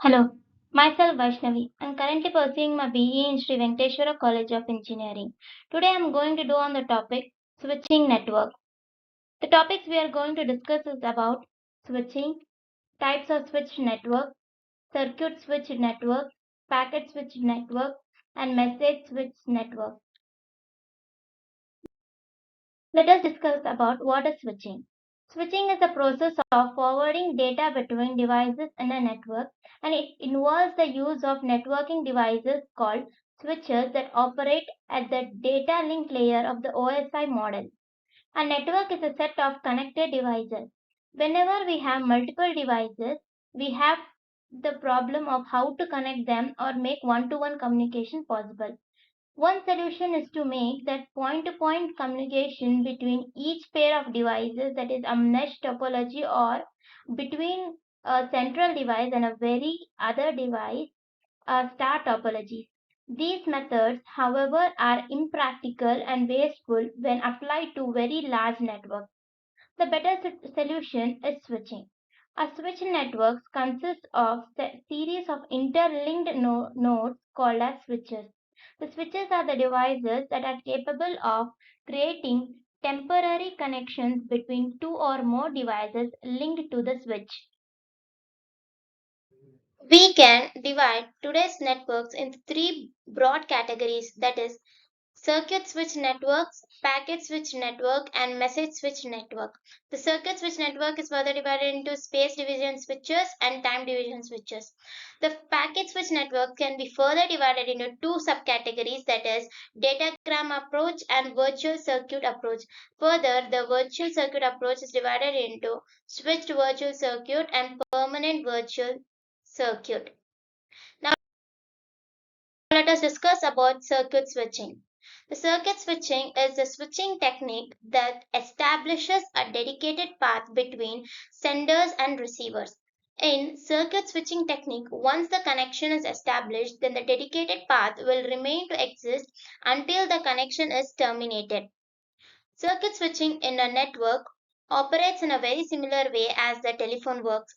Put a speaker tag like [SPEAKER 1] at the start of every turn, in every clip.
[SPEAKER 1] Hello, myself Vaishnavi. I'm currently pursuing my BE in Sri Venkateswara College of Engineering. Today I'm going to do on the topic switching network. The topics we are going to discuss is about switching, types of switched network, circuit switched network, packet switched network, and message switched network. Let us discuss about what is switching. Switching is the process of forwarding data between devices in a network, and it involves the use of networking devices called switches that operate at the data link layer of the OSI model. A network is a set of connected devices. Whenever we have multiple devices, we have the problem of how to connect them or make one-to-one communication possible. One solution is to make that point-to-point communication between each pair of devices, that is a mesh topology, or between a central device and a very other device, a star topology. These methods, however, are impractical and wasteful when applied to very large networks. The better solution is switching. A switch network consists of a series of interlinked nodes called as switches. The switches are the devices that are capable of creating temporary connections between two or more devices linked to the switch. We can divide today's networks into three broad categories, that is circuit switch networks, packet switch network, and message switch network. The circuit switch network is further divided into space division switches and time division switches. The packet switch network can be further divided into two subcategories, that is datagram approach and virtual circuit approach. Further, the virtual circuit approach is divided into switched virtual circuit and permanent virtual circuit. Now let us discuss about circuit switching. The circuit switching is a switching technique that establishes a dedicated path between senders and receivers. In circuit switching technique, once the connection is established, then the dedicated path will remain to exist until the connection is terminated. Circuit switching in a network operates in a very similar way as the telephone works.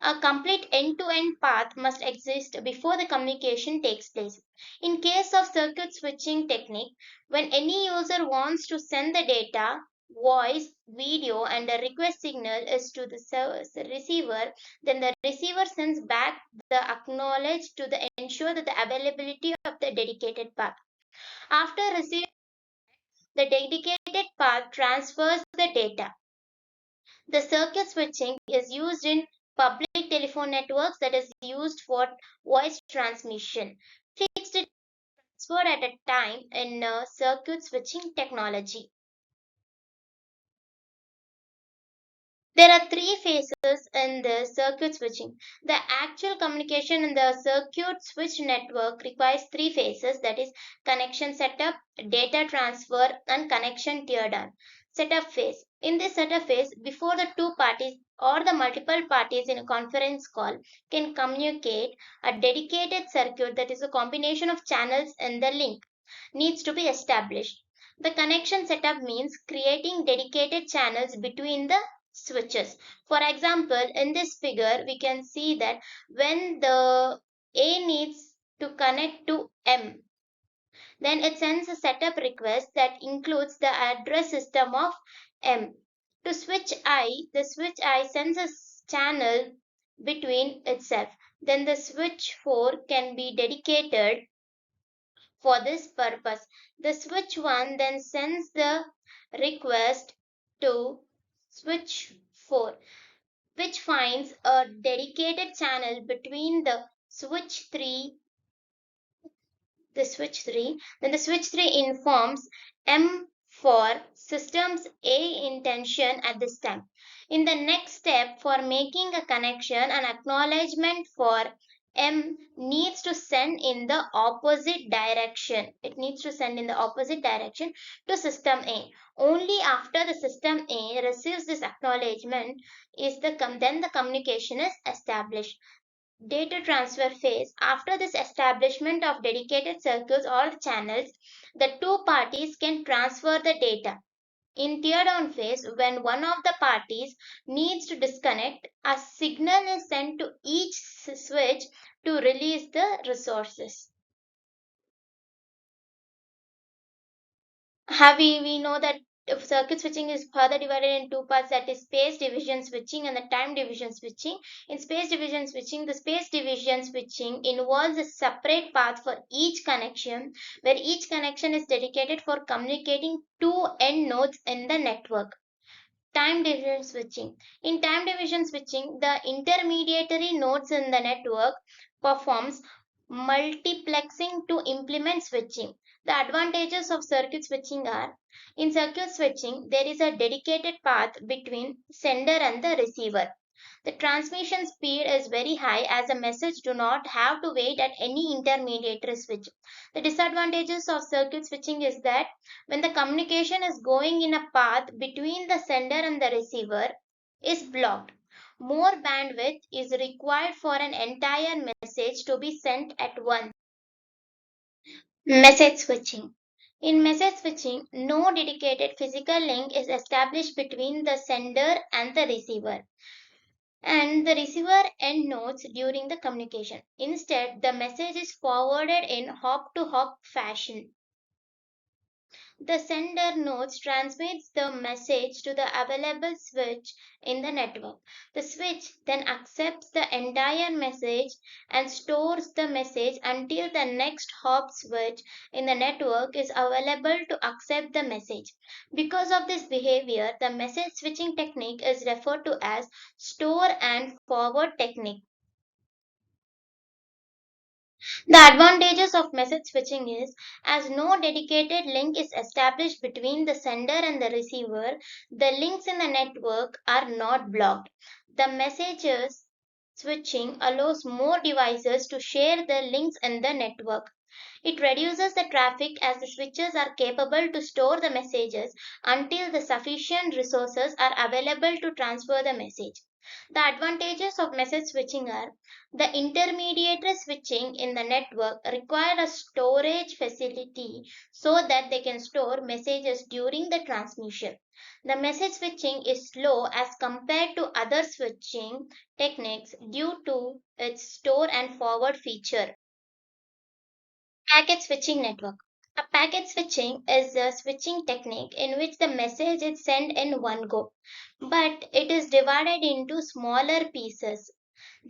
[SPEAKER 1] A complete end-to-end path must exist before the communication takes place. In case of circuit switching technique, when any user wants to send the data, voice, video, and the request signal is to the receiver, then the receiver sends back the acknowledge to the ensure that the availability of the dedicated path. After receiving the dedicated path transfers the data. The circuit switching is used in public telephone networks, that is used for voice transmission. Fixed transfer at a time in circuit switching technology. There are three phases in the circuit switching. The actual communication in the circuit switch network requires three phases, that is connection setup, data transfer, and connection teardown. Setup phase. In this setup phase, before the two parties or the multiple parties in a conference call can communicate, a dedicated circuit, that is a combination of channels in the link, needs to be established. The connection setup means creating dedicated channels between the switches. For example, in this figure, we can see that when the A needs to connect to M, then it sends a setup request that includes the address system of M. To switch I, the switch I sends a channel between itself. Then the switch 4 can be dedicated for this purpose. The switch 1 then sends the request to switch 4, which finds a dedicated channel between the switch 3. Then the switch 3 informs M for systems A intention at this time. In the next step, for making a connection, an acknowledgement for M needs to send in the opposite direction. It needs to send in the opposite direction to system A. Only after the system A receives this acknowledgement then the communication is established. Data transfer phase. After this establishment of dedicated circuits or channels, the two parties can transfer the data. In teardown phase, when one of the parties needs to disconnect, a signal is sent to each switch to release the resources. We know that if circuit switching is further divided in two parts, that is space division switching and the time division switching. In space division switching, the space division switching involves a separate path for each connection, where each connection is dedicated for communicating two end nodes in the network. Time division switching. In time division switching, the intermediary nodes in the network performs multiplexing to implement switching. The advantages of circuit switching are: in circuit switching, there is a dedicated path between sender and the receiver. The transmission speed is very high as the message do not have to wait at any intermediary switch. The disadvantages of circuit switching is that when the communication is going in a path between the sender and the receiver is blocked, more bandwidth is required for an entire message to be sent at once. Message switching. In message switching, no dedicated physical link is established between the sender and the receiver and the receiver end nodes during the communication. Instead, the message is forwarded in hop to hop fashion. The sender nodes transmits the message to the available switch in the network. The switch then accepts the entire message and stores the message until the next hop switch in the network is available to accept the message. Because of this behavior, the message switching technique is referred to as store and forward technique. The advantages of message switching is, as no dedicated link is established between the sender and the receiver, the links in the network are not blocked. The messages switching allows more devices to share the links in the network. It reduces the traffic as the switches are capable to store the messages until the sufficient resources are available to transfer the message. The advantages of message switching are: the intermediary switching in the network require a storage facility so that they can store messages during the transmission. The message switching is slow as compared to other switching techniques due to its store and forward feature. Packet switching network. A packet switching is a switching technique in which the message is sent in one go, but it is divided into smaller pieces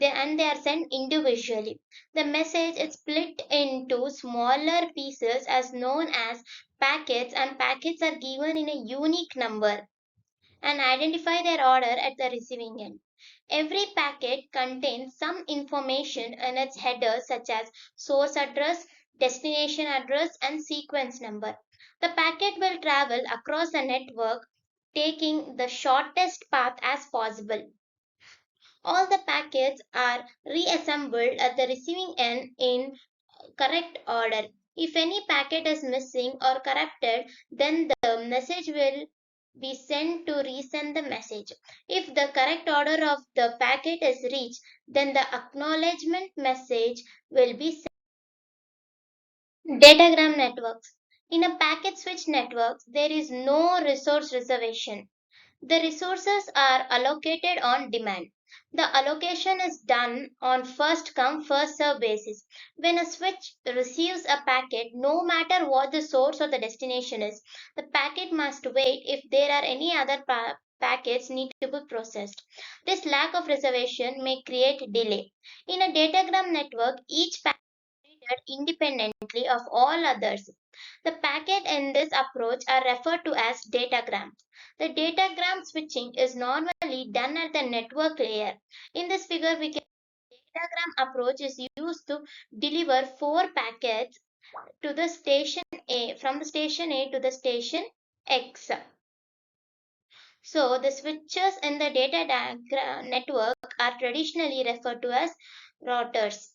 [SPEAKER 1] and they are sent individually. The message is split into smaller pieces as known as packets, and packets are given in a unique number and identify their order at the receiving end. Every packet contains some information in its header, such as source address, destination address, and sequence number. The packet will travel across the network, taking the shortest path as possible. All the packets are reassembled at the receiving end in correct order. If any packet is missing or corrupted, then the message will be sent to resend the message. If the correct order of the packet is reached, then the acknowledgement message will be sent. Datagram networks. In a packet switch network, there is no resource reservation. The resources are allocated on demand. The allocation is done on first come, first serve basis. When a switch receives a packet, no matter what the source or the destination is, the packet must wait if there are any other packets need to be processed. This lack of reservation may create delay. In a datagram network, each packet is treated independently of all others. The packet in this approach are referred to as datagrams. The datagram switching is normally done at the network layer. In this figure, we can datagram approach is used to deliver four packets to the station A from the station A to the station X. So the switches in the network are traditionally referred to as routers.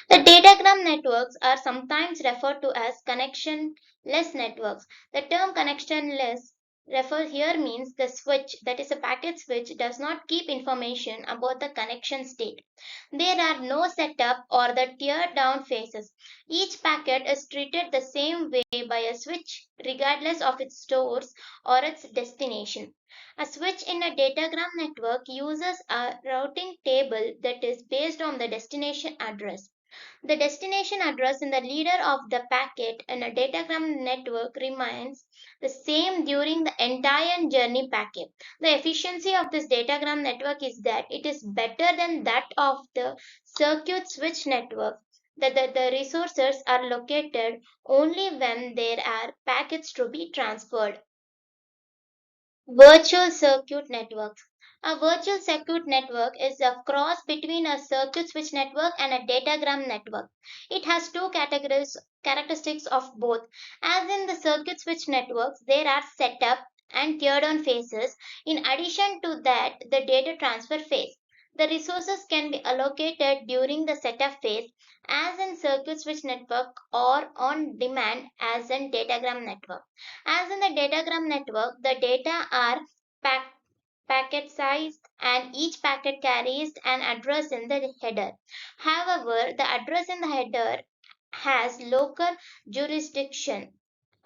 [SPEAKER 1] The datagram networks are sometimes referred to as connectionless networks. The term connectionless Refer here means the switch, that is a packet switch, does not keep information about the connection state. There are no setup or the tear down phases. Each packet is treated the same way by a switch regardless of its source or its destination. A switch in a datagram network uses a routing table that is based on the destination address. The destination address in the leader of the packet in a datagram network remains the same during the entire journey packet. The efficiency of this datagram network is that it is better than that of the circuit switch network. The resources are located only when there are packets to be transferred. Virtual circuit networks. A virtual circuit network is a cross between a circuit switch network and a datagram network. It has two categories characteristics of both. As in the circuit switch networks, there are setup and teardown phases. In addition to that, the data transfer phase. The resources can be allocated during the setup phase, as in circuit switch network, or on demand, as in datagram network. As in the datagram network, the data are pack- packet sized and each packet carries an address in the header. However, the address in the header has local jurisdiction,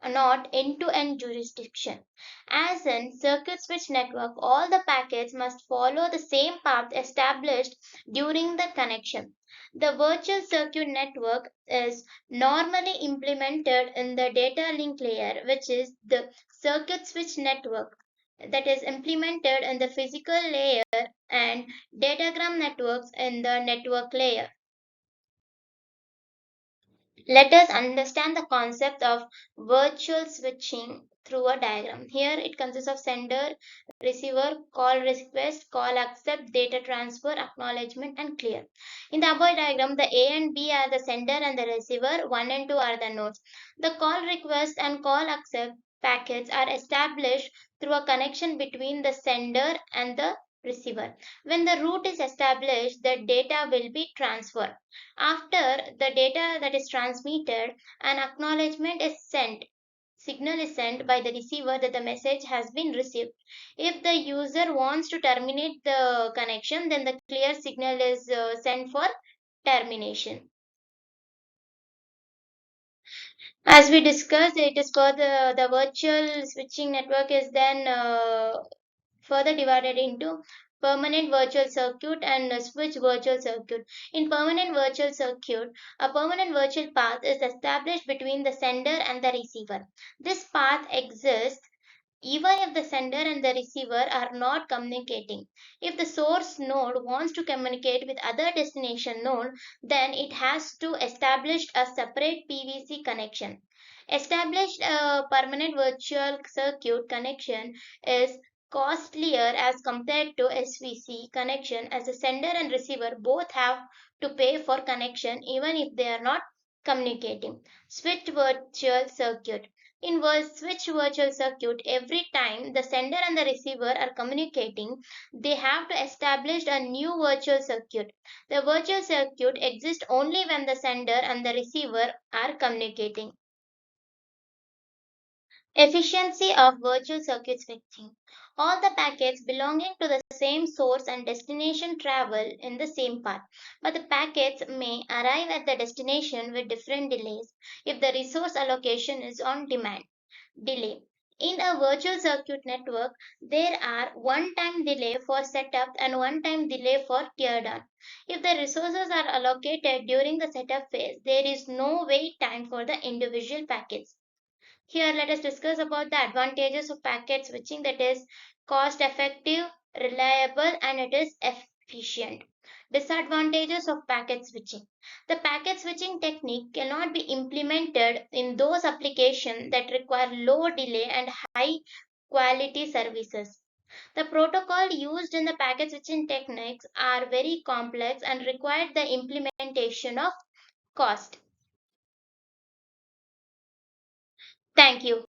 [SPEAKER 1] not end-to-end jurisdiction. As in circuit switch network, all the packets must follow the same path established during the connection. The virtual circuit network is normally implemented in the data link layer, which is the circuit switch network that is implemented in the physical layer, and datagram networks in the network layer. Let us understand the concept of virtual switching through a diagram. Here it consists of sender, receiver, call request, call accept, data transfer, acknowledgement, and clear. In the above diagram, the A and B are the sender and the receiver, 1 and 2 are the nodes. The call request and call accept packets are established through a connection between the sender and the receiver. When the route is established, the data will be transferred. After the data that is transmitted, an acknowledgement is sent. Signal is sent by the receiver that the message has been received. If the user wants to terminate the connection, then the clear signal is sent for termination. As we discussed, it is for the virtual switching network is then further divided into permanent virtual circuit and a switch virtual circuit. In permanent virtual circuit, a permanent virtual path is established between the sender and the receiver. This path exists even if the sender and the receiver are not communicating. If the source node wants to communicate with other destination node, then it has to establish a separate PVC connection. Established a permanent virtual circuit connection is costlier as compared to SVC connection, as the sender and receiver both have to pay for connection even if they are not communicating. Switch virtual circuit. In switch virtual circuit, every time the sender and the receiver are communicating, they have to establish a new virtual circuit. The virtual circuit exists only when the sender and the receiver are communicating. Efficiency of virtual circuit switching. All the packets belonging to the same source and destination travel in the same path, but the packets may arrive at the destination with different delays if the resource allocation is on demand. Delay. In a virtual circuit network, there are one-time delay for setup and one-time delay for teardown. If the resources are allocated during the setup phase, there is no wait time for the individual packets. Here, let us discuss about the advantages of packet switching, that is cost effective, reliable, and it is efficient. Disadvantages of packet switching. The packet switching technique cannot be implemented in those applications that require low delay and high quality services. The protocol used in the packet switching techniques are very complex and require the implementation of cost. Thank you.